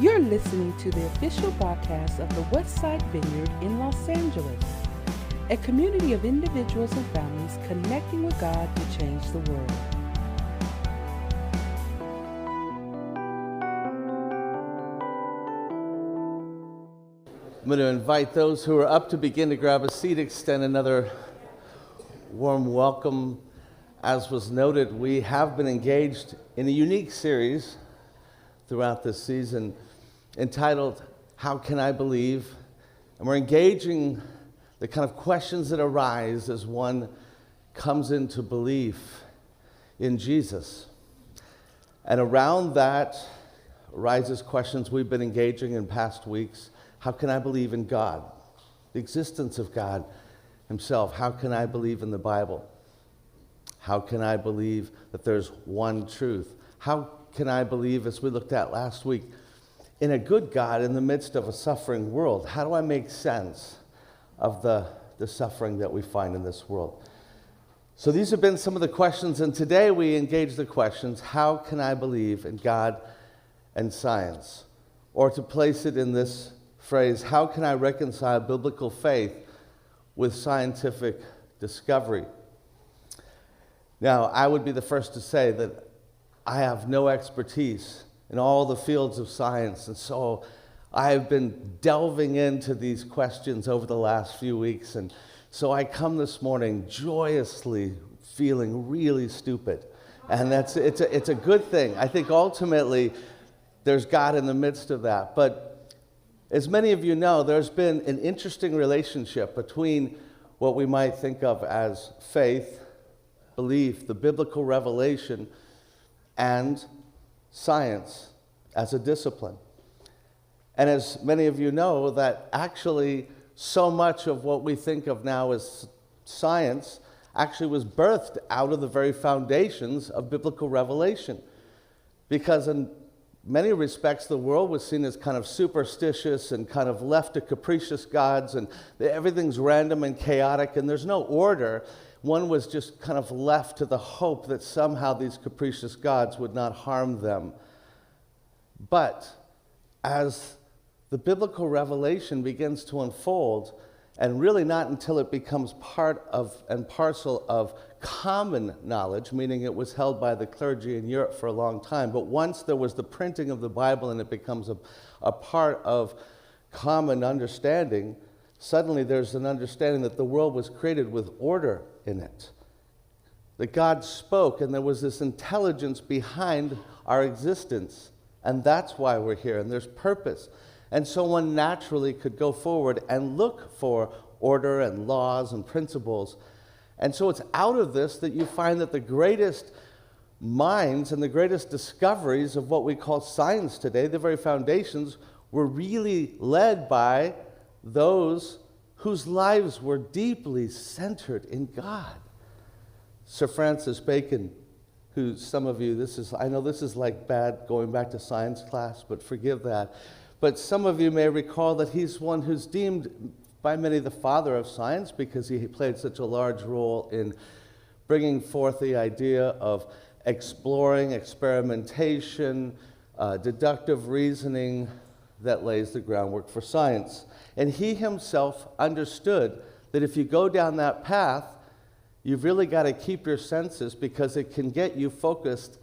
You're listening to the official podcast of the Westside Vineyard in Los Angeles, a community of individuals and families connecting with God to change the world. I'm going to invite those who are up to begin to grab a seat, extend another warm welcome. As was noted, we have been engaged in a unique series throughout this season entitled, How Can I Believe? And we're engaging the kind of questions that arise as one comes into belief in Jesus. And around that arises questions we've been engaging in past weeks. How can I believe in God, the existence of God himself? How can I believe in the Bible? How can I believe that there's one truth? How can I believe, as we looked at last week, in a good God in the midst of a suffering world? How do I make sense of the suffering that we find in this world? So these have been some of the questions, and today we engage the questions, how can I believe in God and science? Or to place it in this phrase, how can I reconcile biblical faith with scientific discovery? Now, I would be the first to say that I have no expertise in all the fields of science, and so I've been delving into these questions over the last few weeks, and so I come this morning joyously feeling really stupid, and it's a good thing. I think ultimately there's God in the midst of that, but as many of you know, there's been an interesting relationship between what we might think of as faith, belief, the biblical revelation, and science as a discipline. And as many of you know, that actually so much of what we think of now as science actually was birthed out of the very foundations of biblical revelation. Because in many respects, the world was seen as kind of superstitious and kind of left to capricious gods, and everything's random and chaotic, and there's no order. One was just kind of left to the hope that somehow these capricious gods would not harm them. But as the biblical revelation begins to unfold, and really not until it becomes part of and parcel of common knowledge, meaning it was held by the clergy in Europe for a long time, but once there was the printing of the Bible and it becomes a part of common understanding, suddenly there's an understanding that the world was created with order in it. That God spoke and there was this intelligence behind our existence, and that's why we're here, and there's purpose. And so one naturally could go forward and look for order and laws and principles. And so it's out of this that you find that the greatest minds and the greatest discoveries of what we call science today, the very foundations, were really led by those whose lives were deeply centered in God. Sir Francis Bacon, who some of you, I know this is like bad going back to science class, but forgive that. But some of you may recall that he's one who's deemed by many the father of science because he played such a large role in bringing forth the idea of exploring, experimentation, deductive reasoning that lays the groundwork for science. And he himself understood that if you go down that path, you've really got to keep your senses because it can get you focused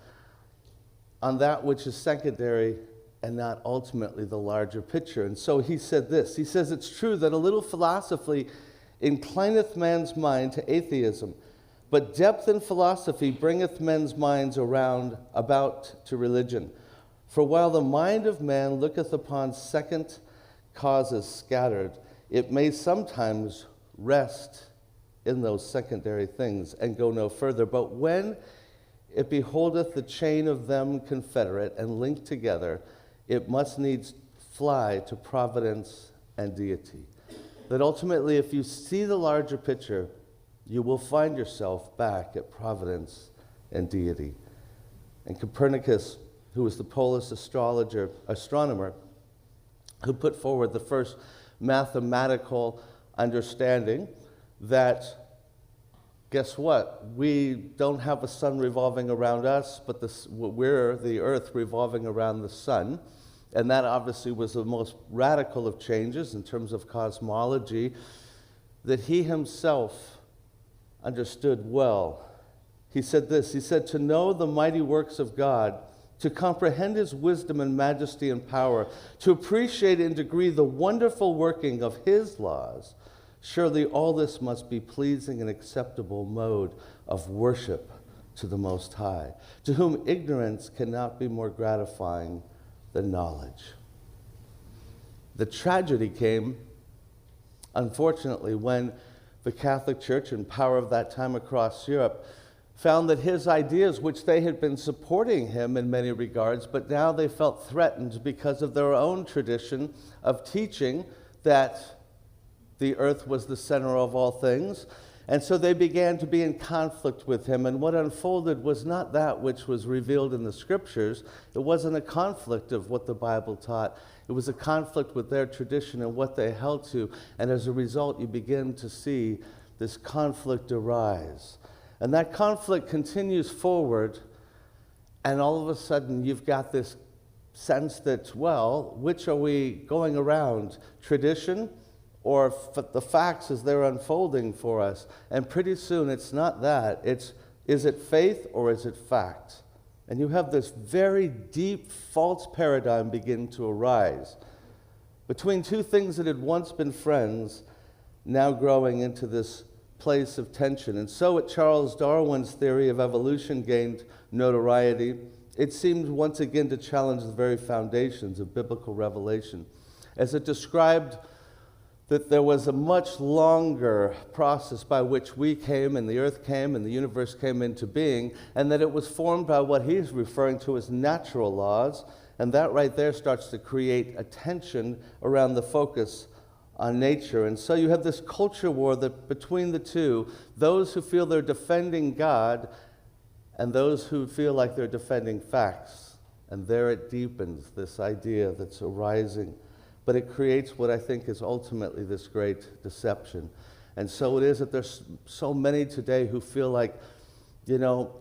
on that which is secondary and not ultimately the larger picture. And so he said this, he says, it's true that a little philosophy inclineth man's mind to atheism, but depth in philosophy bringeth men's minds about to religion. For while the mind of man looketh upon second causes scattered, it may sometimes rest in those secondary things and go no further. But when it beholdeth the chain of them confederate and linked together, it must needs fly to providence and deity. That ultimately, if you see the larger picture, you will find yourself back at providence and deity. And Copernicus, who was the Polish astronomer, who put forward the first mathematical understanding that, guess what? We don't have a sun revolving around us, but we're the earth revolving around the sun. And that obviously was the most radical of changes in terms of cosmology that he himself understood well. He said this, he said, "To know the mighty works of God, to comprehend his wisdom and majesty and power, to appreciate in degree the wonderful working of his laws, surely all this must be pleasing and acceptable mode of worship to the Most High, to whom ignorance cannot be more gratifying than knowledge." The tragedy came, unfortunately, when the Catholic Church and power of that time across Europe found that his ideas, which they had been supporting him in many regards, but now they felt threatened because of their own tradition of teaching that the earth was the center of all things. And so they began to be in conflict with him. And what unfolded was not that which was revealed in the scriptures. It wasn't a conflict of what the Bible taught. It was a conflict with their tradition and what they held to. And as a result, you begin to see this conflict arise. And that conflict continues forward. And all of a sudden, you've got this sense that, well, which are we going around? Tradition or the facts as they're unfolding for us? And pretty soon it's not that. It's, is it faith or is it fact? And you have this very deep false paradigm begin to arise between two things that had once been friends, now growing into this place of tension. And so at Charles Darwin's theory of evolution gained notoriety, it seemed once again to challenge the very foundations of biblical revelation, as it described that there was a much longer process by which we came and the earth came and the universe came into being, and that it was formed by what he's referring to as natural laws. And that right there starts to create a tension around the focus on nature. And so you have this culture war that between the two, those who feel they're defending God and those who feel like they're defending facts. And there it deepens this idea that's arising. But it creates what I think is ultimately this great deception. And so it is that there's so many today who feel like, you know,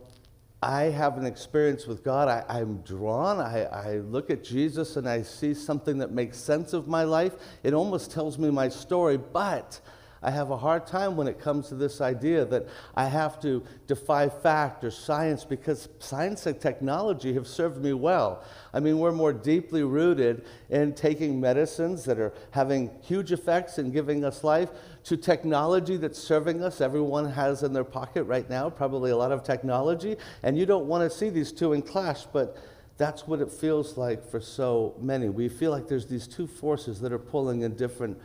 I have an experience with God. I'm drawn. I look at Jesus and I see something that makes sense of my life. It almost tells me my story, but I have a hard time when it comes to this idea that I have to defy fact or science, because science and technology have served me well. I mean, we're more deeply rooted in taking medicines that are having huge effects and giving us life to technology that's serving us. Everyone has in their pocket right now probably a lot of technology, and you don't want to see these two in clash, but that's what it feels like for so many. We feel like there's these two forces that are pulling in different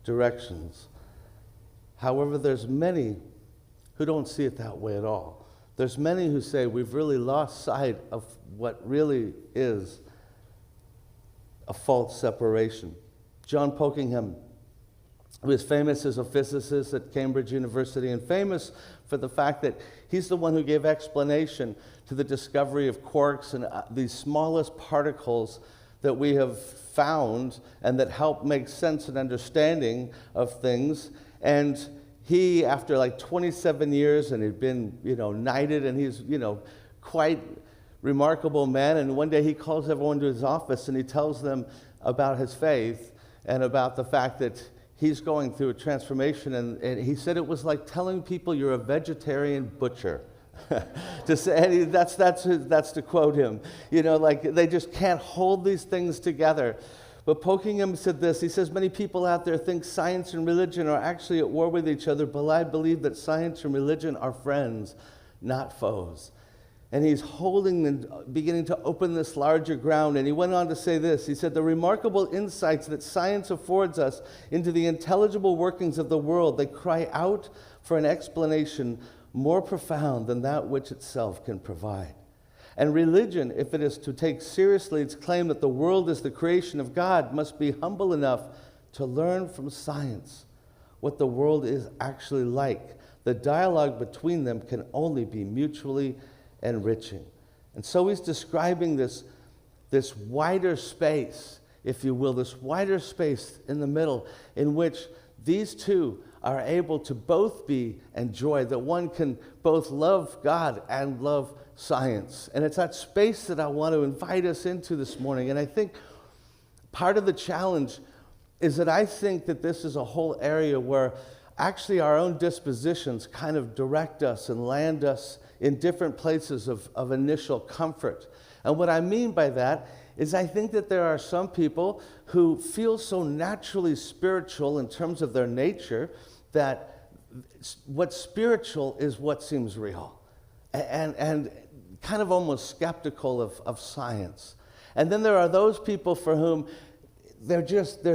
directions. However, there's many who don't see it that way at all. There's many who say we've really lost sight of what really is a false separation. John Pokingham, who is famous as a physicist at Cambridge University and famous for the fact that he's the one who gave explanation to the discovery of quarks and these smallest particles that we have found and that help make sense and understanding of things. And he, after like 27 years, and he'd been, knighted, and he's, quite remarkable man. And one day he calls everyone to his office and he tells them about his faith and about the fact that he's going through a transformation. And he said it was like telling people you're a vegetarian butcher. To say, and that's to quote him. Like they just can't hold these things together. But Pokingham said this, he says, many people out there think science and religion are actually at war with each other, but I believe that science and religion are friends, not foes. And he's holding and beginning to open this larger ground. And he went on to say this, he said, the remarkable insights that science affords us into the intelligible workings of the world, they cry out for an explanation more profound than that which itself can provide. And religion, if it is to take seriously its claim that the world is the creation of God, must be humble enough to learn from science what the world is actually like. The dialogue between them can only be mutually enriching. And so he's describing this wider space, if you will, this wider space in the middle in which these two are able to both be enjoyed, that one can both love God and love science. And it's that space that I want to invite us into this morning. And I think part of the challenge is that I think that this is a whole area where actually our own dispositions kind of direct us and land us in different places of initial comfort. And what I mean by that is I think that there are some people who feel so naturally spiritual in terms of their nature that what's spiritual is what seems real, and kind of almost skeptical of science. And then there are those people for whom they're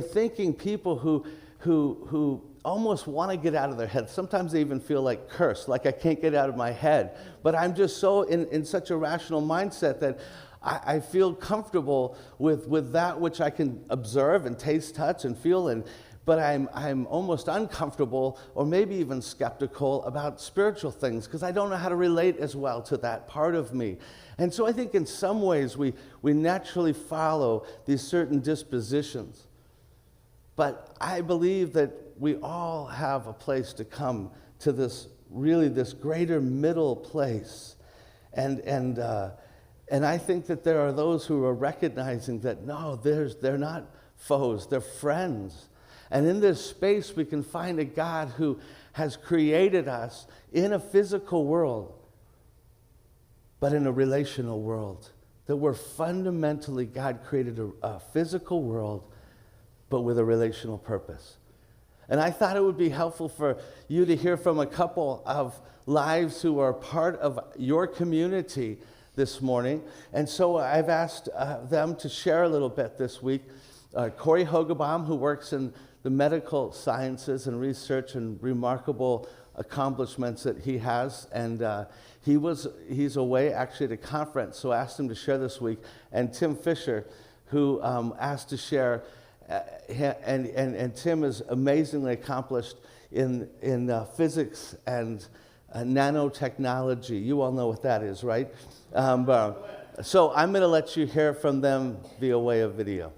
thinking people who almost want to get out of their head. Sometimes they even feel like cursed, like I can't get out of my head. But I'm just so in such a rational mindset that I feel comfortable with that which I can observe and taste, touch, and feel, but I'm almost uncomfortable or maybe even skeptical about spiritual things because I don't know how to relate as well to that part of me. And so I think in some ways we naturally follow these certain dispositions. But I believe that we all have a place to come to this greater middle place. And I think that there are those who are recognizing that, no, they're not foes, they're friends. And in this space, we can find a God who has created us in a physical world, but in a relational world. That we're fundamentally, God created a physical world, but with a relational purpose. And I thought it would be helpful for you to hear from a couple of lives who are part of your community this morning. And so I've asked them to share a little bit this week. Corey Hogebaum, who works in the medical sciences and research and remarkable accomplishments that he has. And he's away actually at a conference, so I asked him to share this week. And Tim Fisher, who asked to share, and Tim is amazingly accomplished in physics and nanotechnology. You all know what that is, right? So I'm going to let you hear from them via way of video.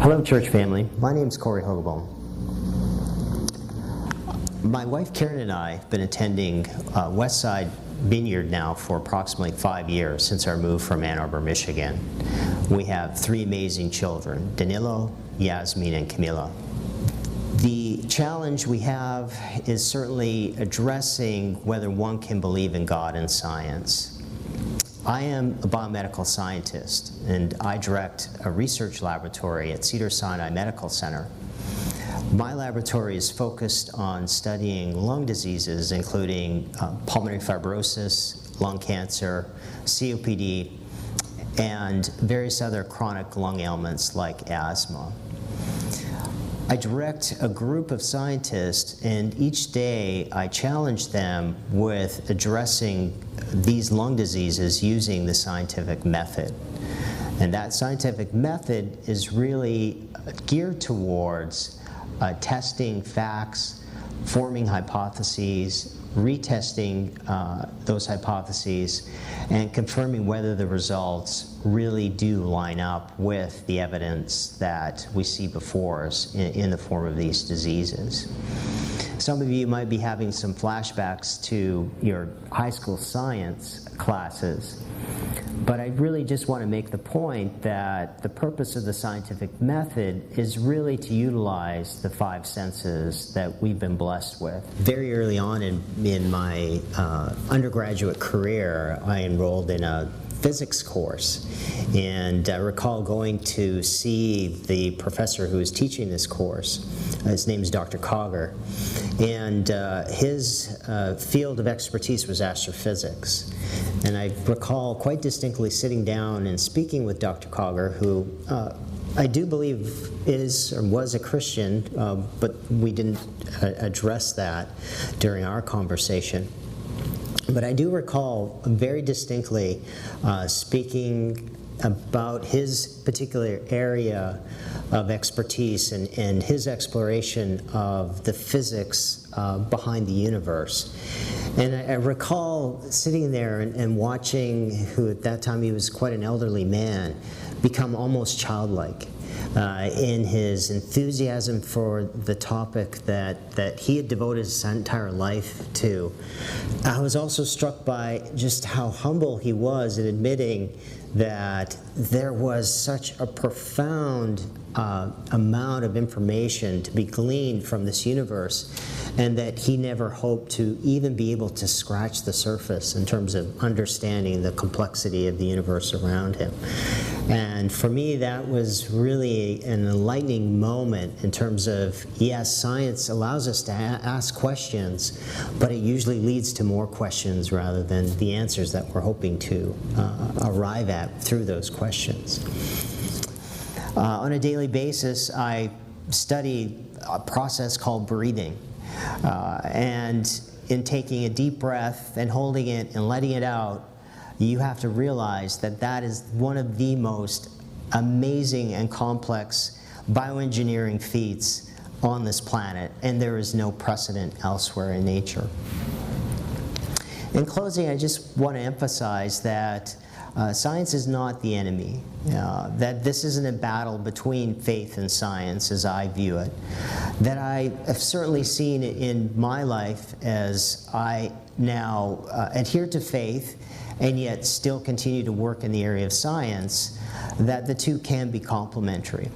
Hello, church family. My name is Corey Hogebaum. My wife Karen and I have been attending Westside Vineyard now for approximately 5 years since our move from Ann Arbor, Michigan. We have 3 amazing children, Danilo, Yasmin, and Camila. The challenge we have is certainly addressing whether one can believe in God and science. I am a biomedical scientist, and I direct a research laboratory at Cedars-Sinai Medical Center. My laboratory is focused on studying lung diseases, including pulmonary fibrosis, lung cancer, COPD, and various other chronic lung ailments like asthma. I direct a group of scientists, and each day I challenge them with addressing these lung diseases using the scientific method. And that scientific method is really geared towards testing facts, forming hypotheses, retesting those hypotheses, and confirming whether the results really do line up with the evidence that we see before us in the form of these diseases. Some of you might be having some flashbacks to your high school science classes, but I really just want to make the point that the purpose of the scientific method is really to utilize the 5 senses that we've been blessed with. Very early on in my undergraduate career, I enrolled in a physics course, and I recall going to see the professor who was teaching this course. His name is Dr. Cogger, and his field of expertise was astrophysics. And I recall quite distinctly sitting down and speaking with Dr. Cogger, who I do believe is or was a Christian, but we didn't address that during our conversation. But I do recall very distinctly speaking about his particular area of expertise and his exploration of the physics behind the universe. And I recall sitting there and watching, who at that time he was quite an elderly man, become almost childlike. in his enthusiasm for the topic that he had devoted his entire life to. I was also struck by just how humble he was in admitting that there was such a profound amount of information to be gleaned from this universe, and that he never hoped to even be able to scratch the surface in terms of understanding the complexity of the universe around him. And for me, that was really an enlightening moment in terms of, yes, science allows us to ask questions, but it usually leads to more questions rather than the answers that we're hoping to arrive at through those questions. On a daily basis, I study a process called breathing. And in taking a deep breath and holding it and letting it out, you have to realize that that is one of the most amazing and complex bioengineering feats on this planet, and there is no precedent elsewhere in nature. In closing, I just want to emphasize that science is not the enemy, that this isn't a battle between faith and science as I view it, that I have certainly seen in my life as I now adhere to faith and yet still continue to work in the area of science, that the two can be complementary.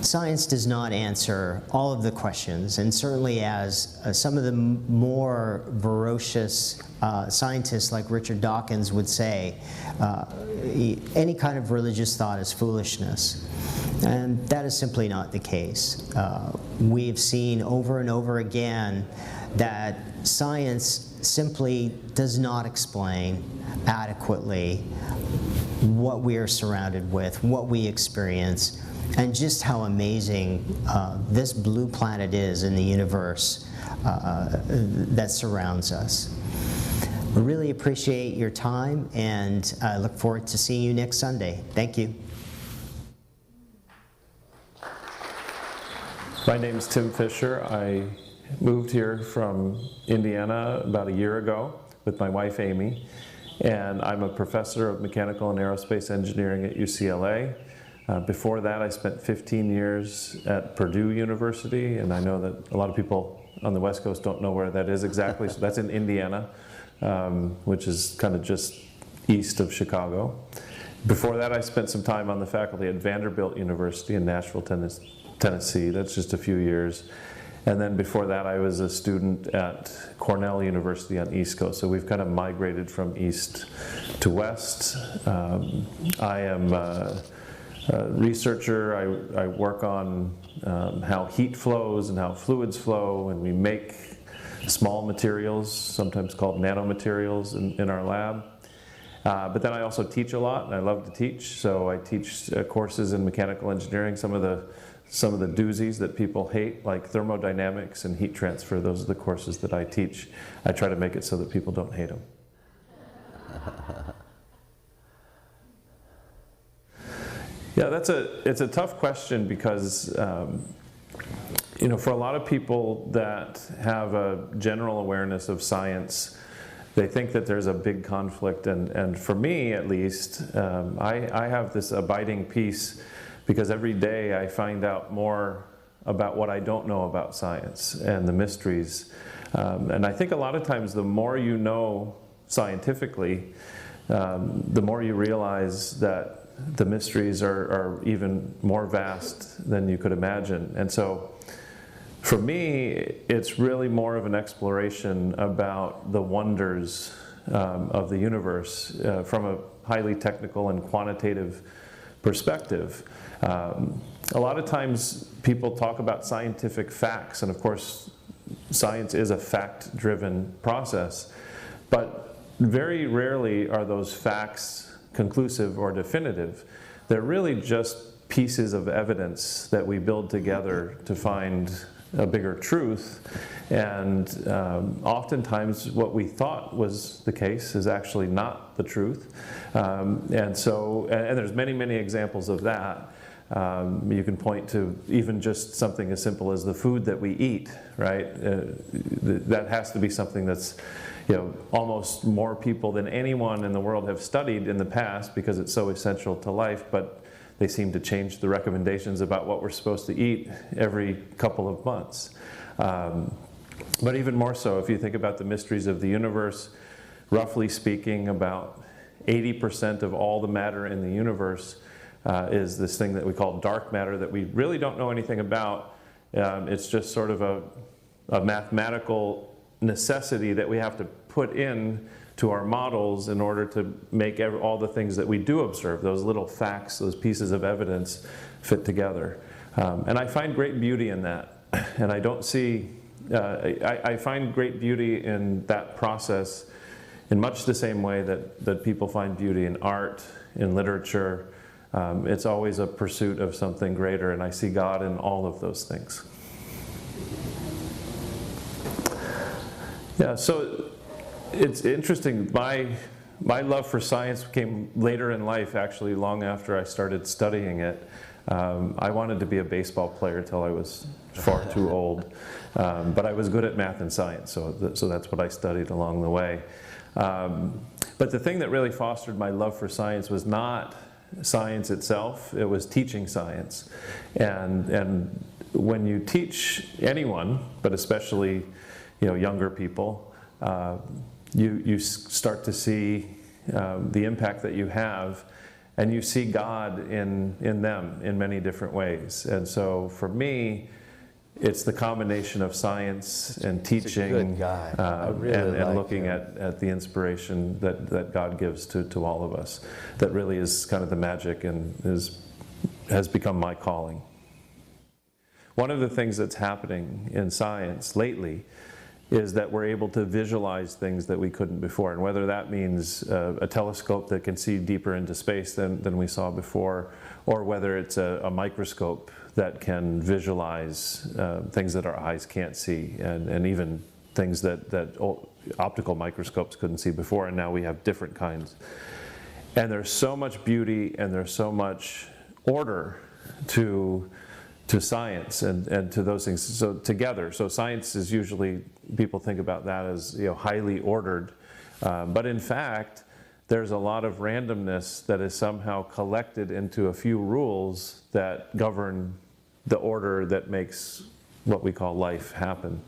Science does not answer all of the questions, and certainly as some of the more ferocious scientists like Richard Dawkins would say, any kind of religious thought is foolishness. And that is simply not the case. We've seen over and over again that science simply does not explain adequately what we are surrounded with, what we experience, and just how amazing this blue planet is in the universe that surrounds us. I really appreciate your time, and I look forward to seeing you next Sunday. Thank you. My name's Tim Fisher. I moved here from Indiana about a year ago with my wife Amy, and I'm a professor of mechanical and aerospace engineering at UCLA. Before that, I spent 15 years at Purdue University, and I know that a lot of people on the West Coast don't know where that is exactly, so that's in Indiana, which is kind of just east of Chicago. Before that, I spent some time on the faculty at Vanderbilt University in Nashville, Tennessee. That's just a few years. And then before that, I was a student at Cornell University on the East Coast. So we've kind of migrated from east to west. I am a researcher. I work on how heat flows and how fluids flow, and we make small materials, sometimes called nanomaterials, in our lab. But then I also teach a lot, and I love to teach. So I teach courses in mechanical engineering, some of the doozies that people hate, like thermodynamics and heat transfer. Those are the courses that I teach. I try to make it so that people don't hate them. Yeah, it's a tough question because for a lot of people that have a general awareness of science, they think that there's a big conflict, and for me at least, I have this abiding peace because every day I find out more about what I don't know about science and the mysteries. And I think a lot of times the more you know scientifically, the more you realize that the mysteries are even more vast than you could imagine. And so for me, it's really more of an exploration about the wonders of the universe from a highly technical and quantitative perspective. A lot of times people talk about scientific facts, and of course science is a fact-driven process, but very rarely are those facts conclusive or definitive. They're really just pieces of evidence that we build together to find a bigger truth, and oftentimes what we thought was the case is actually not the truth. And there's many examples of that. You can point to even just something as simple as the food that we eat, right? That has to be something that's almost more people than anyone in the world have studied in the past because it's so essential to life, but they seem to change the recommendations about what we're supposed to eat every couple of months. But even more so, if you think about the mysteries of the universe, roughly speaking, about 80% of all the matter in the universe is this thing that we call dark matter that we really don't know anything about. It's just sort of a mathematical necessity that we have to put in to our models in order to make all the things that we do observe, those little facts, those pieces of evidence, fit together. And I find great beauty in that. And I don't see, I find great beauty in that process in much the same way that people find beauty in art, in literature. It's always a pursuit of something greater, and I see God in all of those things. Yeah, so it's interesting. My love for science came later in life, actually, long after I started studying it. I wanted to be a baseball player till I was far too old, but I was good at math and science, so that's what I studied along the way. But the thing that really fostered my love for science was not science itself, it was teaching science. And when you teach anyone, but especially younger people, you start to see the impact that you have, and you see God in them in many different ways. And so for me, it's the combination of science and teaching good guy. and looking at the inspiration that God gives to all of us. That really is kind of the magic and has become my calling. One of the things that's happening in science lately is that we're able to visualize things that we couldn't before. And whether that means a telescope that can see deeper into space than we saw before, or whether it's a microscope that can visualize things that our eyes can't see, and even things that optical microscopes couldn't see before, and now we have different kinds. And there's so much beauty and there's so much order to science and to those things. So together, so science is usually, people think about that as highly ordered, but in fact, there's a lot of randomness that is somehow collected into a few rules that govern the order that makes what we call life happen.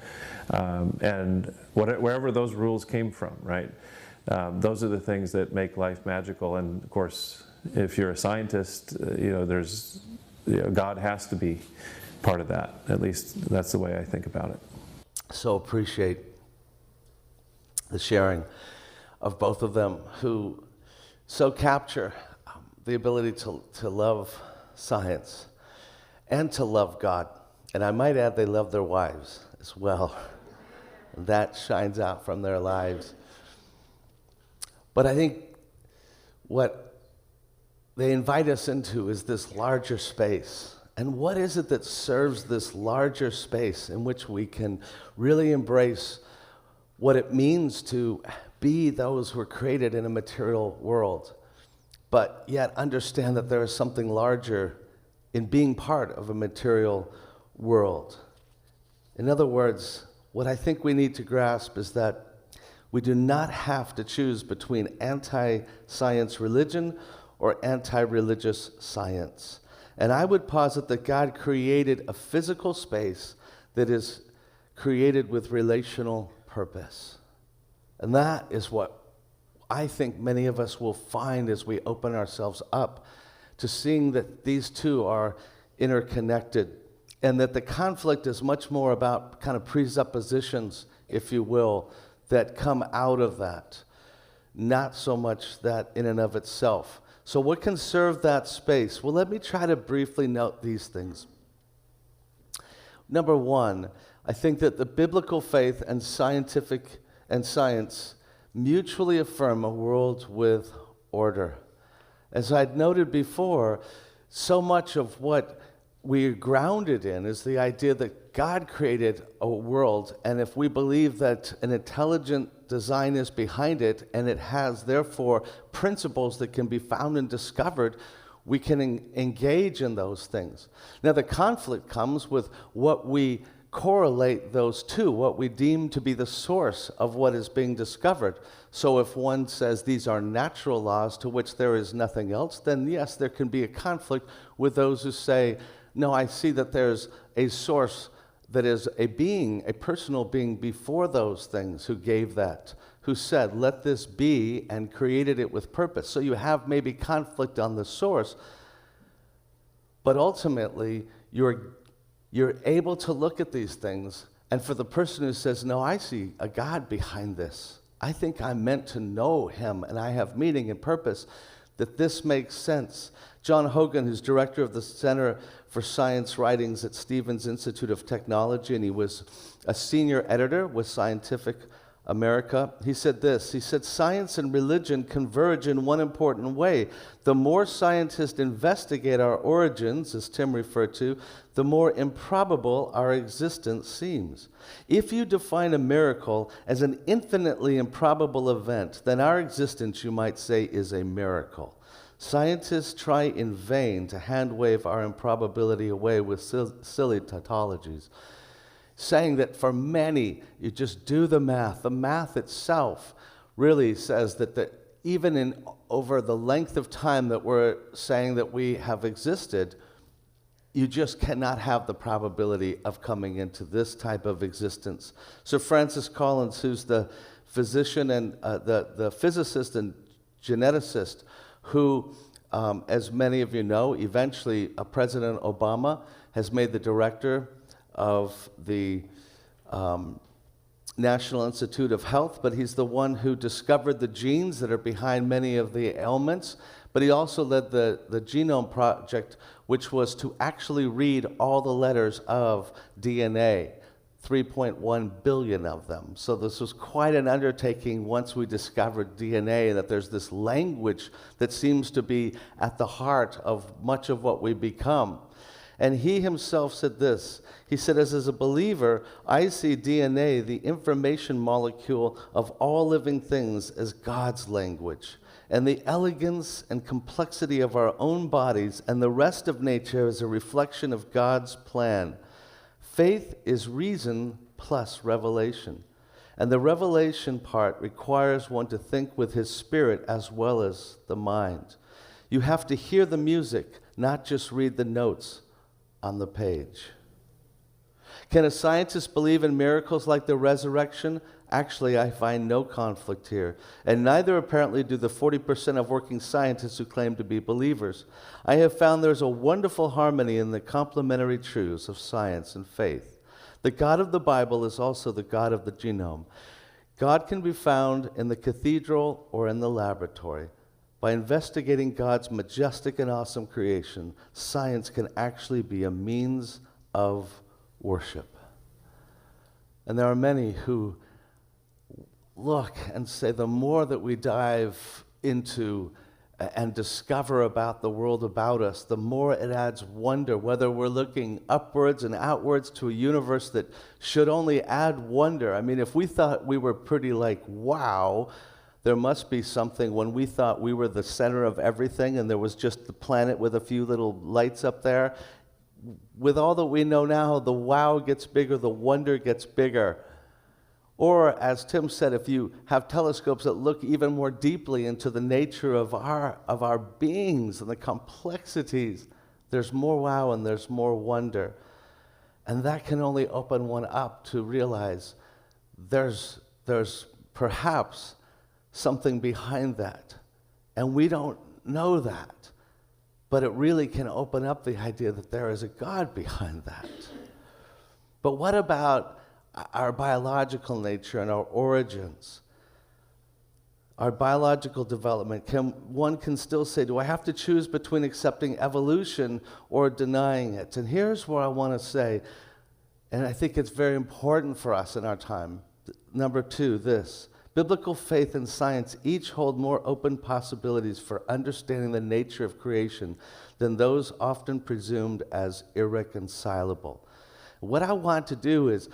And wherever those rules came from, right? Those are the things that make life magical. And of course, if you're a scientist, there's God has to be part of that. At least that's the way I think about it. So appreciate the sharing of both of them, who so capture the ability to love science and to love God. And I might add, they love their wives as well. And that shines out from their lives. But I think what they invite us into is this larger space. And what is it that serves this larger space in which we can really embrace what it means to be those who are created in a material world, but yet understand that there is something larger in being part of a material world? In other words, what I think we need to grasp is that we do not have to choose between anti-science religion or anti-religious science. And I would posit that God created a physical space that is created with relational purpose. And that is what I think many of us will find as we open ourselves up to seeing that these two are interconnected, and that the conflict is much more about kind of presuppositions, if you will, that come out of that, not so much that in and of itself. So what can serve that space? Well, let me try to briefly note these things. Number one, I think that the biblical faith and science mutually affirm a world with order. As I'd noted before, so much of what we're grounded in is the idea that God created a world, and if we believe that an intelligent design is behind it, and it has, therefore, principles that can be found and discovered, we can engage in those things. Now, the conflict comes with what we correlate those two, what we deem to be the source of what is being discovered. So if one says these are natural laws to which there is nothing else, then yes, there can be a conflict with those who say, no, I see that there's a source that is a being, a personal being before those things who gave that, who said, let this be, and created it with purpose. So you have maybe conflict on the source, but ultimately you're able to look at these things, and for the person who says, no, I see a God behind this, I think I'm meant to know him, and I have meaning and purpose, that this makes sense. John Hogan, who's director of the Center for Science Writings at Stevens Institute of Technology, and he was a senior editor with Scientific America, he said this. He said, science and religion converge in one important way. The more scientists investigate our origins, as Tim referred to, the more improbable our existence seems. If you define a miracle as an infinitely improbable event, then our existence, you might say, is a miracle. Scientists try in vain to hand-wave our improbability away with silly tautologies, saying that for many, you just do the math. The math itself really says that even over the length of time that we're saying that we have existed, you just cannot have the probability of coming into this type of existence. So Francis Collins, who's the physician and the physicist and geneticist, who, as many of you know, eventually President Obama has made the director of the National Institute of Health, but he's the one who discovered the genes that are behind many of the ailments. But he also led the Genome Project, which was to actually read all the letters of DNA, 3.1 billion of them. So this was quite an undertaking once we discovered DNA, that there's this language that seems to be at the heart of much of what we become. And he himself said this. He said, as a believer, I see DNA, the information molecule of all living things, as God's language, and the elegance and complexity of our own bodies and the rest of nature as a reflection of God's plan. Faith is reason plus revelation. And the revelation part requires one to think with his spirit as well as the mind. You have to hear the music, not just read the notes on the page. Can a scientist believe in miracles like the resurrection? Actually, I find no conflict here, and neither apparently do the 40% of working scientists who claim to be believers. I have found there's a wonderful harmony in the complementary truths of science and faith. The God of the Bible is also the God of the genome. God can be found in the cathedral or in the laboratory. By investigating God's majestic and awesome creation, science can actually be a means of worship. And there are many who look and say the more that we dive into and discover about the world about us, the more it adds wonder, whether we're looking upwards and outwards to a universe that should only add wonder. I mean, if we thought we were pretty like, wow, there must be something when we thought we were the center of everything and there was just the planet with a few little lights up there. With all that we know now, the wow gets bigger, the wonder gets bigger. Or, as Tim said, if you have telescopes that look even more deeply into the nature of our beings and the complexities, there's more wow and there's more wonder. And that can only open one up to realize there's perhaps something behind that. And we don't know that. But it really can open up the idea that there is a God behind that. But what about our biological nature and our origins? Our biological development, one can still say, do I have to choose between accepting evolution or denying it? And here's what I want to say, and I think it's very important for us in our time. Number two, this. Biblical faith and science each hold more open possibilities for understanding the nature of creation than those often presumed as irreconcilable. What I want to do is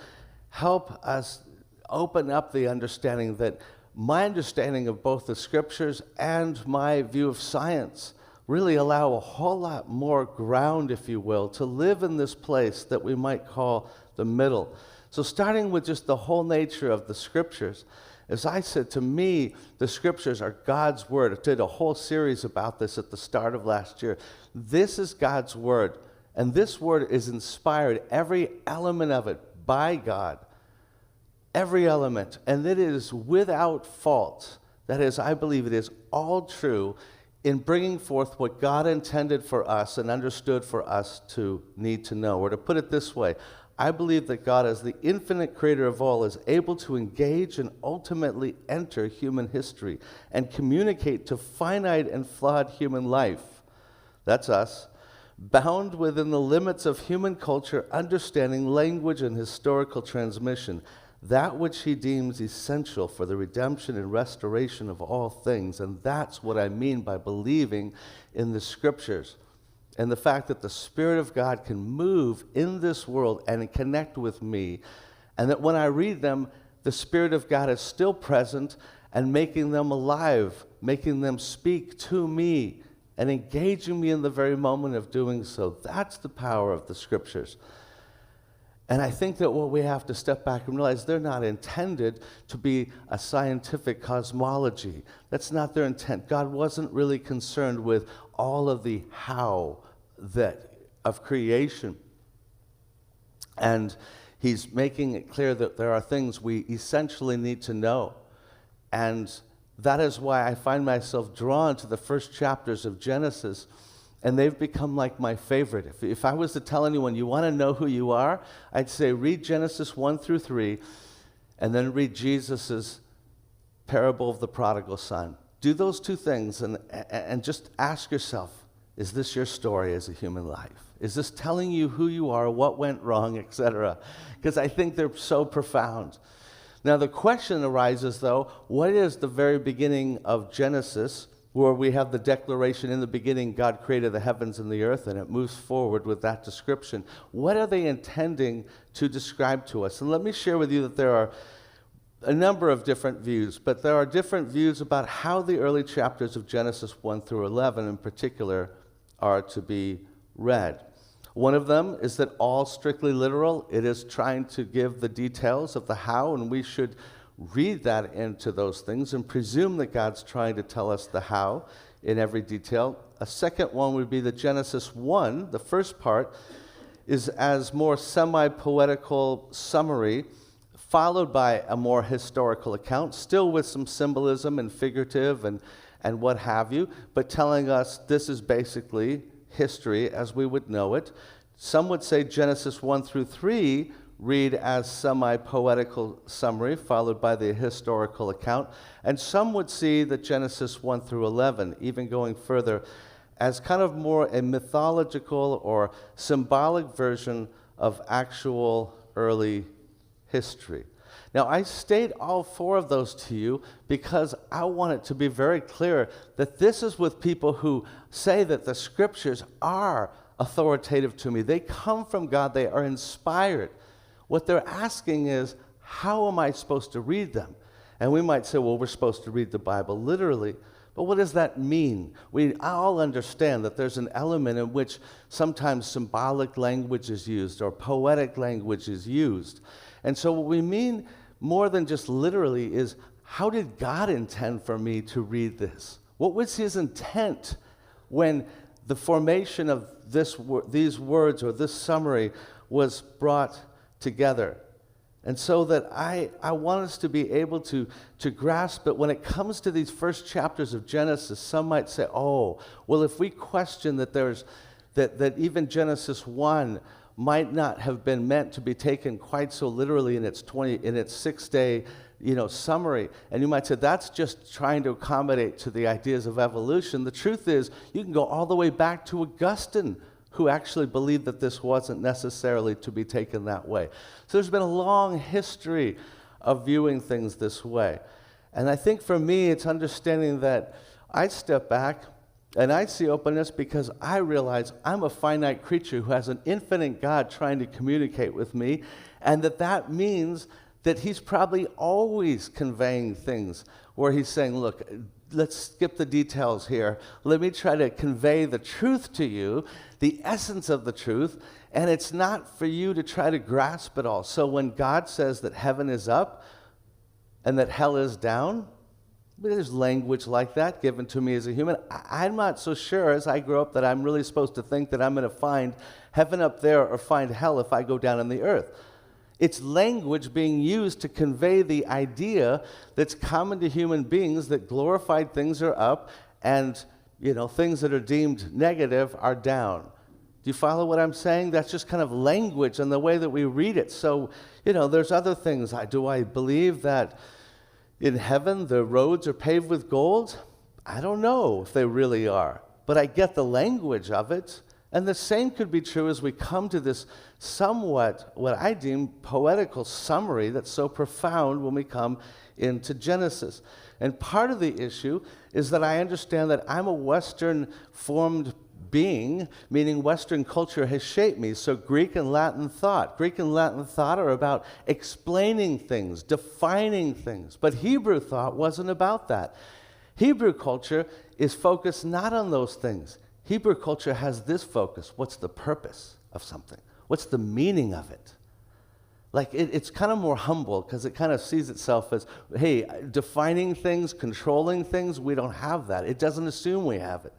help us open up the understanding that my understanding of both the scriptures and my view of science really allow a whole lot more ground, if you will, to live in this place that we might call the middle. So starting with just the whole nature of the Scriptures, as I said, to me, the Scriptures are God's Word. I did a whole series about this at the start of last year. This is God's Word, and this Word is inspired, every element of it, by God. Every element, and it is without fault. That is, I believe it is all true in bringing forth what God intended for us and understood for us to need to know. Or to put it this way, I believe that God, as the infinite creator of all, is able to engage and ultimately enter human history and communicate to finite and flawed human life. That's us. Bound within the limits of human culture, understanding, language, and historical transmission, that which he deems essential for the redemption and restoration of all things. And that's what I mean by believing in the Scriptures. And the fact that the Spirit of God can move in this world and connect with me. And that when I read them, the Spirit of God is still present and making them alive, making them speak to me and engaging me in the very moment of doing so. That's the power of the Scriptures. And I think that what we have to step back and realize, they're not intended to be a scientific cosmology. That's not their intent. God wasn't really concerned with all of the how of creation. And he's making it clear that there are things we essentially need to know. And that is why I find myself drawn to the first chapters of Genesis. And they've become like my favorite. If I was to tell anyone, you want to know who you are, I'd say read Genesis 1 through 3, and then read Jesus' parable of the prodigal son. Do those two things and just ask yourself, is this your story as a human life? Is this telling you who you are, what went wrong, etc.? Because I think they're so profound. Now the question arises, though, what is the very beginning of Genesis, where we have the declaration, in the beginning God created the heavens and the earth, and it moves forward with that description. What are they intending to describe to us? And let me share with you that there are a number of different views, but there are different views about how the early chapters of Genesis 1 through 11 in particular are to be read. One of them is that all strictly literal. It is trying to give the details of the how, and we should read that into those things and presume that God's trying to tell us the how in every detail. A second one would be that Genesis 1, the first part, is as more semi-poetical summary, followed by a more historical account, still with some symbolism and figurative and what have you, but telling us this is basically history as we would know it. Some would say Genesis 1 through 3 read as semi-poetical summary, followed by the historical account. And some would see that Genesis 1 through 11, even going further, as kind of more a mythological or symbolic version of actual early history. Now, I state all four of those to you because I want it to be very clear that this is with people who say that the Scriptures are authoritative to me. They come from God. They are inspired. What they're asking is, how am I supposed to read them? And we might say, well, we're supposed to read the Bible literally. But what does that mean? We all understand that there's an element in which sometimes symbolic language is used or poetic language is used. And so what we mean more than just literally is, how did God intend for me to read this? What was his intent when the formation of these words or this summary was brought together? And so that I want us to be able to grasp it. When it comes to these first chapters of Genesis, some might say, oh, well, if we question that that even Genesis 1 might not have been meant to be taken quite so literally in its 6-day summary, and you might say that's just trying to accommodate to the ideas of evolution. The truth is, you can go all the way back to Augustine, who actually believed that this wasn't necessarily to be taken that way. So there's been a long history of viewing things this way. And I think for me, it's understanding that I step back and I see openness because I realize I'm a finite creature who has an infinite God trying to communicate with me, and that means that he's probably always conveying things where he's saying, look, let's skip the details here. Let me try to convey the truth to you, the essence of the truth, and it's not for you to try to grasp it all. So when God says that heaven is up and that hell is down, there's language like that given to me as a human. I'm not so sure as I grow up that I'm really supposed to think that I'm going to find heaven up there or find hell if I go down on the earth. It's language being used to convey the idea that's common to human beings that glorified things are up and, things that are deemed negative are down. Do you follow what I'm saying? That's just kind of language and the way that we read it. So, there's other things. Do I believe that in heaven the roads are paved with gold? I don't know if they really are, but I get the language of it. And the same could be true as we come to this somewhat, what I deem, poetical summary that's so profound when we come into Genesis. And part of the issue is that I understand that I'm a Western-formed being, meaning Western culture has shaped me. So Greek and Latin thought are about explaining things, defining things. But Hebrew thought wasn't about that. Hebrew culture is focused not on those things. Hebrew culture has this focus. What's the purpose of something? What's the meaning of it? It's kind of more humble because it kind of sees itself as, hey, defining things, controlling things, we don't have that. It doesn't assume we have it.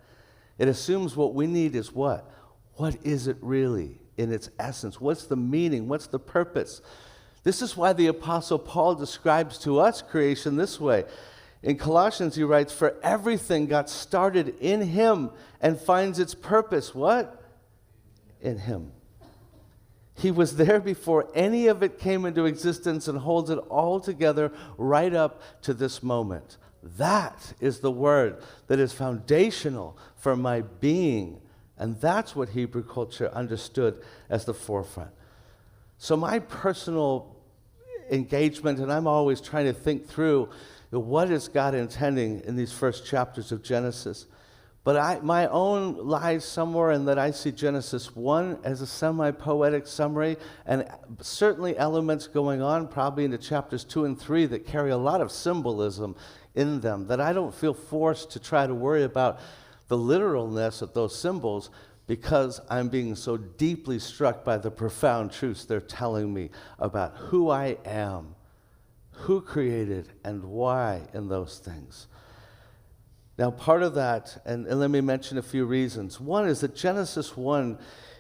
It assumes what we need is what? What is it really in its essence? What's the meaning? What's the purpose? This is why the Apostle Paul describes to us creation this way. In Colossians, he writes, for everything got started in him and finds its purpose, what? In him. He was there before any of it came into existence and holds it all together right up to this moment. That is the word that is foundational for my being. And that's what Hebrew culture understood as the forefront. So my personal engagement, and I'm always trying to think through, what is God intending in these first chapters of Genesis? But my own lies somewhere in that I see Genesis 1 as a semi-poetic summary, and certainly elements going on probably into chapters 2 and 3 that carry a lot of symbolism in them, that I don't feel forced to try to worry about the literalness of those symbols because I'm being so deeply struck by the profound truths they're telling me about who I am, who created, and why in those things. Now, part of that, and let me mention a few reasons. One is that Genesis 1,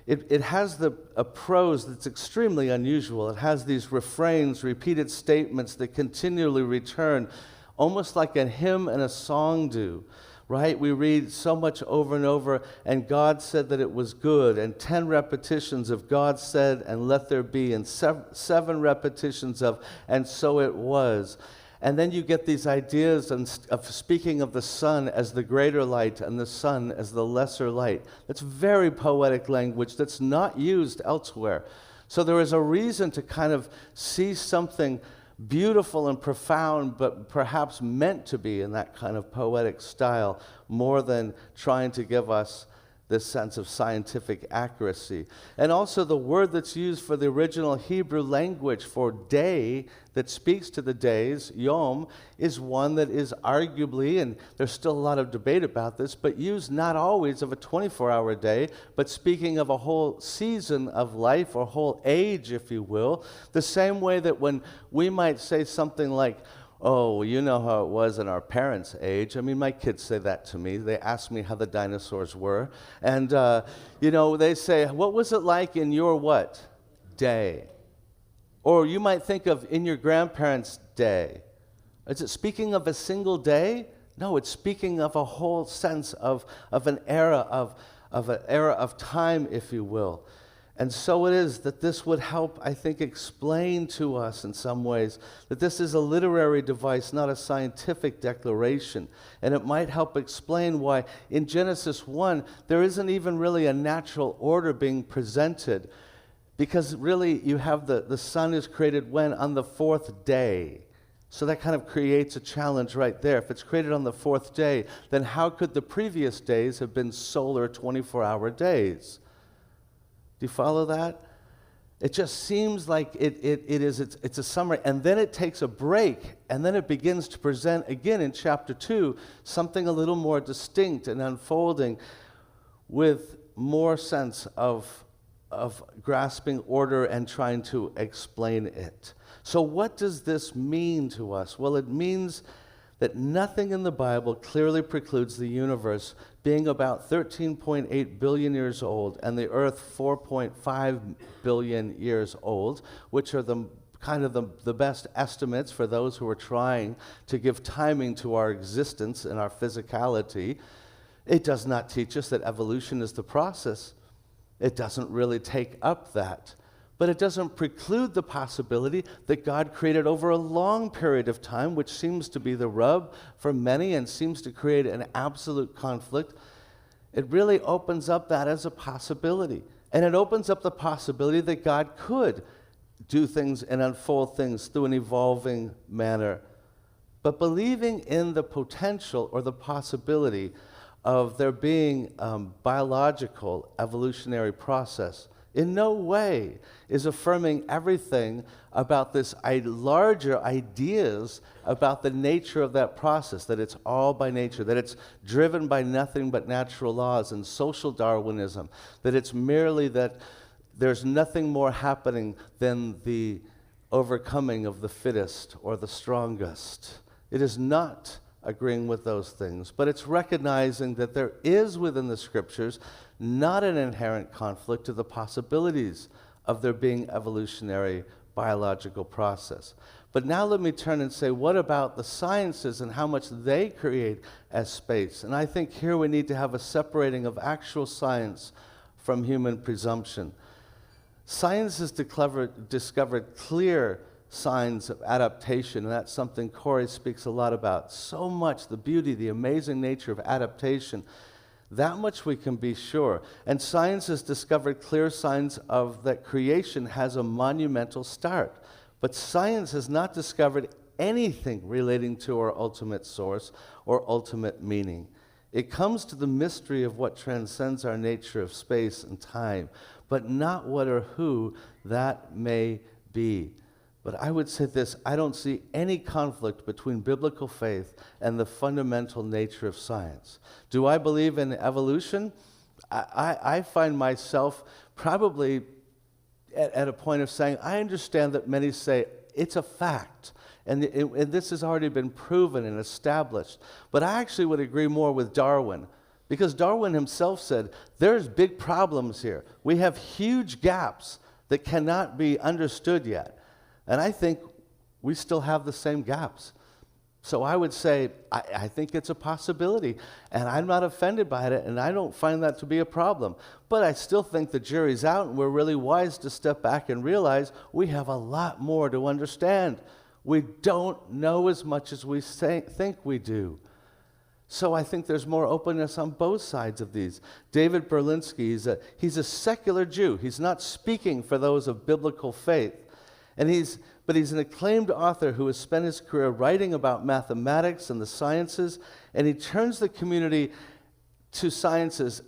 it has a prose that's extremely unusual. It has these refrains, repeated statements that continually return, almost like a hymn and a song do, right? We read so much over and over, and God said that it was good, and 10 repetitions of God said, and let there be, and 7 repetitions of, and so it was. And then you get these ideas of speaking of the sun as the greater light and the sun as the lesser light. That's very poetic language that's not used elsewhere. So there is a reason to kind of see something beautiful and profound, but perhaps meant to be in that kind of poetic style, more than trying to give us this sense of scientific accuracy. And also the word that's used for the original Hebrew language for day, that speaks to the days, yom, is one that is arguably, and there's still a lot of debate about this, but used not always of a 24-hour day, but speaking of a whole season of life, or whole age, if you will. The same way that when we might say something like, oh, you know how it was in our parents' age. I mean, my kids say that to me. They ask me how the dinosaurs were. And, they say, what was it like in your what? Day. Or you might think of in your grandparents' day. Is it speaking of a single day? No, it's speaking of a whole sense of an era of time, if you will. And so it is that this would help, I think, explain to us in some ways that this is a literary device, not a scientific declaration. And it might help explain why in Genesis 1, there isn't even really a natural order being presented. Because really, you have the sun is created when? On the 4th day. So that kind of creates a challenge right there. If it's created on the 4th day, then how could the previous days have been solar 24-hour days? Do you follow that? It just seems like it's a summary, and then it takes a break, and then it begins to present again in chapter 2 something a little more distinct and unfolding with more sense of grasping order and trying to explain it. So what does this mean to us? Well, it means that nothing in the Bible clearly precludes the universe being about 13.8 billion years old and the earth 4.5 billion years old, which are the best estimates for those who are trying to give timing to our existence and our physicality. It does not teach us that evolution is the process. It doesn't really take up that. But it doesn't preclude the possibility that God created over a long period of time, which seems to be the rub for many and seems to create an absolute conflict. It really opens up that as a possibility. And it opens up the possibility that God could do things and unfold things through an evolving manner. But believing in the potential or the possibility of there being biological evolutionary process in no way is affirming everything about this larger ideas about the nature of that process, that it's all by nature, that it's driven by nothing but natural laws and social Darwinism, that it's merely that there's nothing more happening than the overcoming of the fittest or the strongest. It is not agreeing with those things, but it's recognizing that there is within the scriptures not an inherent conflict to the possibilities of there being evolutionary biological process. But now let me turn and say, what about the sciences and how much they create as space? And I think here we need to have a separating of actual science from human presumption. Science has discovered clear signs of adaptation, and that's something Corey speaks a lot about. So much, the beauty, the amazing nature of adaptation. That much we can be sure. And science has discovered clear signs of that creation has a monumental start. But science has not discovered anything relating to our ultimate source or ultimate meaning. It comes to the mystery of what transcends our nature of space and time, but not what or who that may be. But I would say this, I don't see any conflict between biblical faith and the fundamental nature of science. Do I believe in evolution? I find myself probably at a point of saying, I understand that many say it's a fact, and this has already been proven and established. But I actually would agree more with Darwin, because Darwin himself said, there's big problems here. We have huge gaps that cannot be understood yet. And I think we still have the same gaps. So I would say, I think it's a possibility, and I'm not offended by it, and I don't find that to be a problem. But I still think the jury's out, and we're really wise to step back and realize we have a lot more to understand. We don't know as much as we think we do. So I think there's more openness on both sides of these. David Berlinski, he's a secular Jew. He's not speaking for those of biblical faith. But he's an acclaimed author who has spent his career writing about mathematics and the sciences, and he turns the community to sciences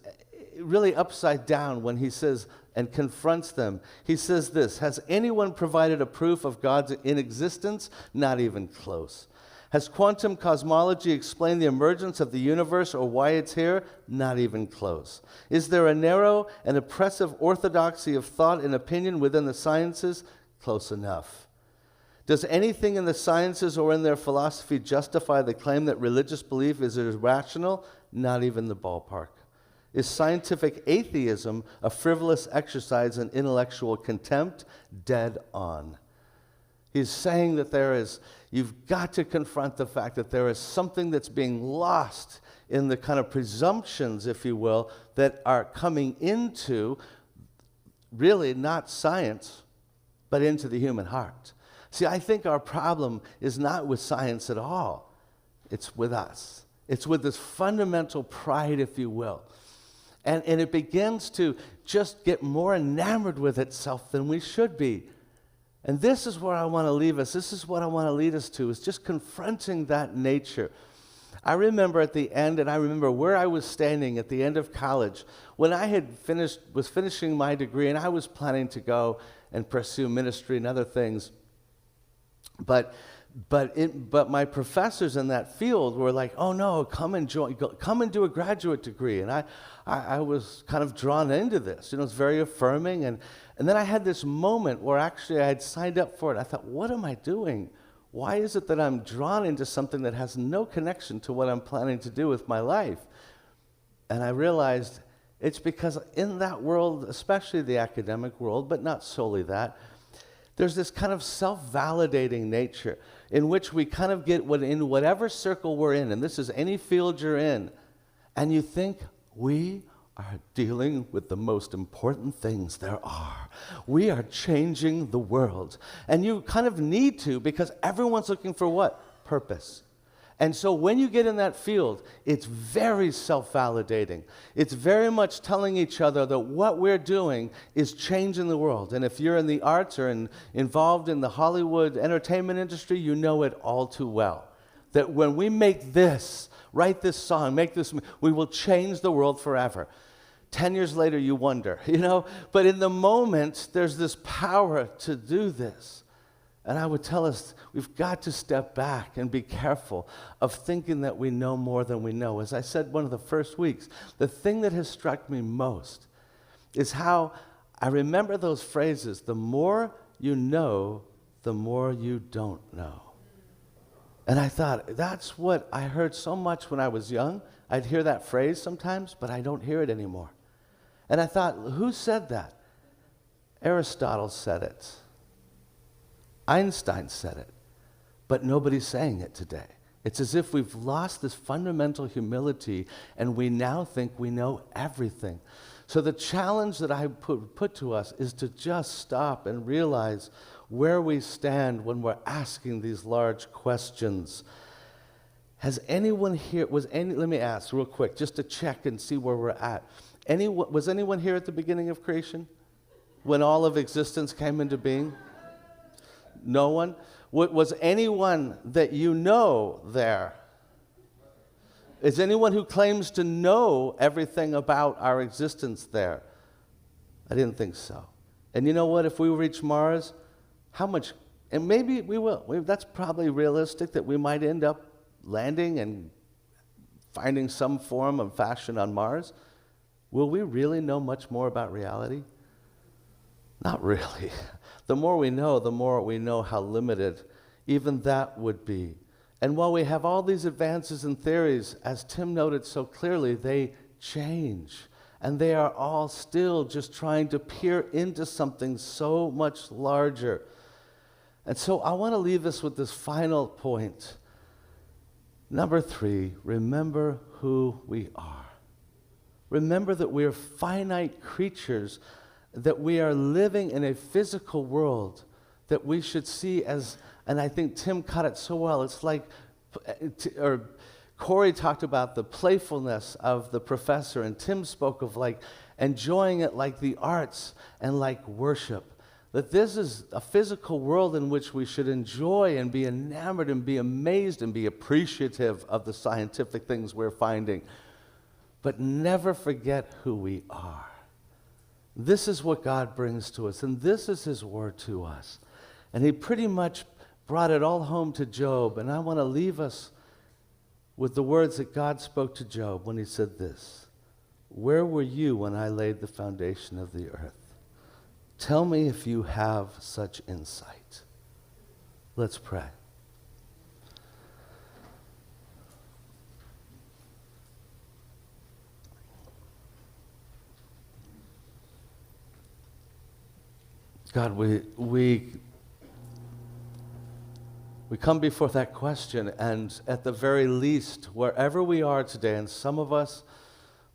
really upside down when he says and confronts them. He says this, has anyone provided a proof of God's inexistence? Not even close. Has quantum cosmology explained the emergence of the universe or why it's here? Not even close. Is there a narrow and oppressive orthodoxy of thought and opinion within the sciences? Close enough. Does anything in the sciences or in their philosophy justify the claim that religious belief is irrational? Not even the ballpark. Is scientific atheism a frivolous exercise in intellectual contempt? Dead on. He's saying that you've got to confront the fact that there is something that's being lost in the kind of presumptions, if you will, that are coming into really not science, but into the human heart. See, I think our problem is not with science at all. It's with us. It's with this fundamental pride, if you will. And it begins to just get more enamored with itself than we should be. And this is where I want to leave us. This is what I want to lead us to, is just confronting that nature. I remember at the end, and I remember where I was standing at the end of college when I was finishing my degree, and I was planning to go and pursue ministry and other things. But my professors in that field were like, oh no, come and do a graduate degree. And I was kind of drawn into this. It's very affirming. And then I had this moment where actually I had signed up for it. I thought, what am I doing? Why is it that I'm drawn into something that has no connection to what I'm planning to do with my life? And I realized it's because in that world, especially the academic world, but not solely that, there's this kind of self-validating nature in which we kind of get in whatever circle we're in, and this is any field you're in, and you think, we are dealing with the most important things there are. We are changing the world. And you kind of need to, because everyone's looking for what? Purpose. And so when you get in that field, it's very self-validating. It's very much telling each other that what we're doing is changing the world. And if you're in the arts or involved in the Hollywood entertainment industry, you know it all too well. That when we make this, write this song, make this, we will change the world forever. 10 years later, you wonder, But in the moment, there's this power to do this. And I would tell us, we've got to step back and be careful of thinking that we know more than we know. As I said one of the first weeks, the thing that has struck me most is how I remember those phrases, the more you know, the more you don't know. And I thought, that's what I heard so much when I was young. I'd hear that phrase sometimes, but I don't hear it anymore. And I thought, who said that? Aristotle said it. Einstein said it, but nobody's saying it today. It's as if we've lost this fundamental humility and we now think we know everything. So the challenge that I put to us is to just stop and realize where we stand when we're asking these large questions. Has anyone here, let me ask real quick, just to check and see where we're at. Was anyone here at the beginning of creation? When all of existence came into being? No one? Was anyone that you know there? Is anyone who claims to know everything about our existence there? I didn't think so. And you know what? If we reach Mars, how much, and maybe we will. That's probably realistic that we might end up landing and finding some form of fashion on Mars. Will we really know much more about reality? Not really. The more we know, the more we know how limited even that would be. And while we have all these advances in theories, as Tim noted so clearly, they change. And they are all still just trying to peer into something so much larger. And so I want to leave us with this final point. Number 3, remember who we are. Remember that we are finite creatures, that we are living in a physical world that we should see as, and I think Tim caught it so well, it's like, or Corey talked about the playfulness of the professor, and Tim spoke of like enjoying it like the arts and like worship. That this is a physical world in which we should enjoy and be enamored and be amazed and be appreciative of the scientific things we're finding, but never forget who we are. This is what God brings to us, and this is His word to us. And He pretty much brought it all home to Job, and I want to leave us with the words that God spoke to Job when He said this: "Where were you when I laid the foundation of the earth? Tell me if you have such insight." Let's pray. God, we come before that question, and at the very least, wherever we are today, and some of us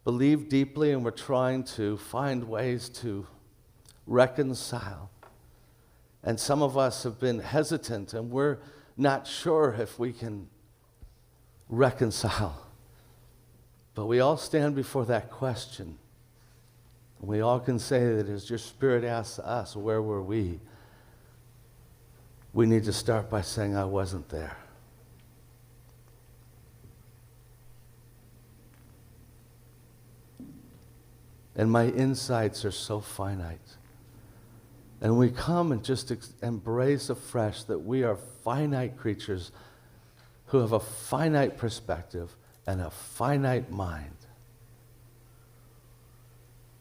believe deeply and we're trying to find ways to reconcile, and some of us have been hesitant and we're not sure if we can reconcile. But we all stand before that question. We all can say that as your Spirit asks us, where were we? We need to start by saying, I wasn't there. And my insights are so finite. And we come and just embrace afresh that we are finite creatures who have a finite perspective and a finite mind.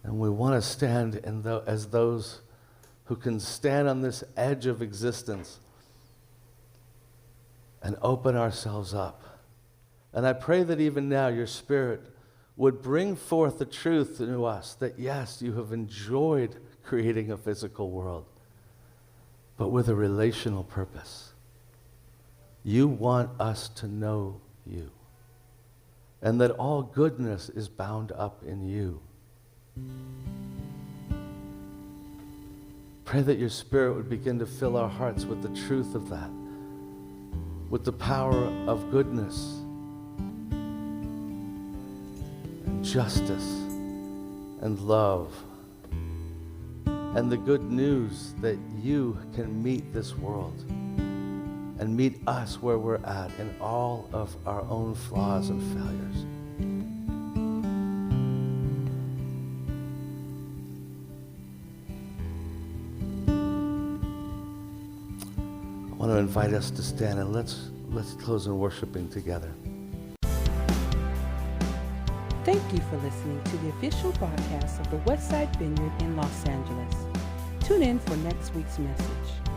And we want to stand as those who can stand on this edge of existence and open ourselves up. And I pray that even now your Spirit would bring forth the truth to us that yes, you have enjoyed creating a physical world, but with a relational purpose. You want us to know you, and that all goodness is bound up in you. Pray that your Spirit would begin to fill our hearts with the truth of that, with the power of goodness and justice and love, and the good news that you can meet this world and meet us where we're at in all of our own flaws and failures. I want to invite us to stand and let's close in worshiping together. Thank you for listening to the official broadcast of the Westside Vineyard in Los Angeles. Tune in for next week's message.